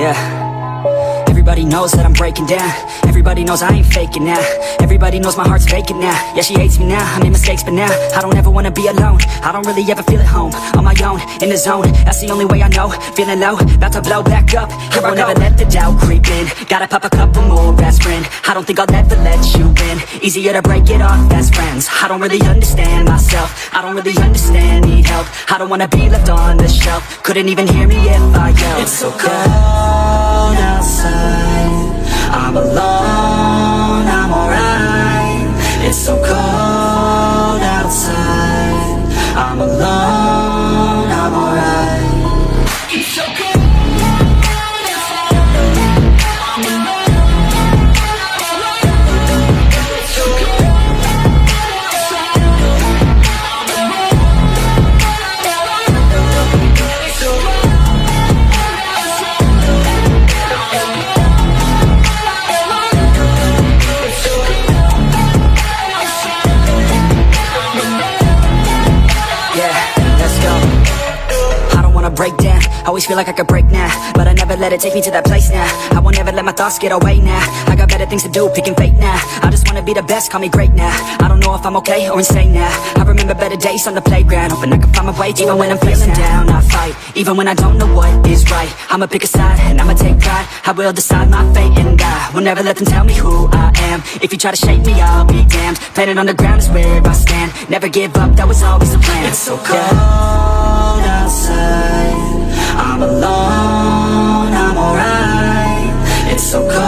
Yeah. Everybody knows that I'm breaking down. Everybody knows I ain't faking now. Everybody knows my heart's vacant now. Yeah, she hates me now, I made mistakes but now I don't ever wanna be alone. I don't really ever feel at home. On my own, in the zone, that's the only way I know. Feeling low, about to blow back up. Here I won't ever let the doubt creep in. Gotta pop a couple more aspirin. I don't think I'll ever let you in. Easier to break it off best friends. I don't really understand myself. I don't really understand, need help. I don't wanna be left on the shelf. Couldn't even hear me if I yelled. It's so cold outside, I'm alone, I'm alright. It's so cold outside, I'm alone, I'm alright. It's so cold. Break down, always feel like I could break now, but I never let it take me to that place now. I won't ever let my thoughts get away now. I got better things to do, picking fate now. I just wanna be the best, call me great now. I don't know if I'm okay or insane now. I remember better days on the playground, hoping I can find my way. Even when I'm feeling down, I fight. Even when I don't know what is right, I'ma pick a side and I'ma take pride. I will decide my fate and I will never let them tell me who I am. If you try to shake me, I'll be damned. Planet on the ground is where I stand. Never give up, that was always the plan. It's so cold outside, I'm alone, I'm alright. It's so cold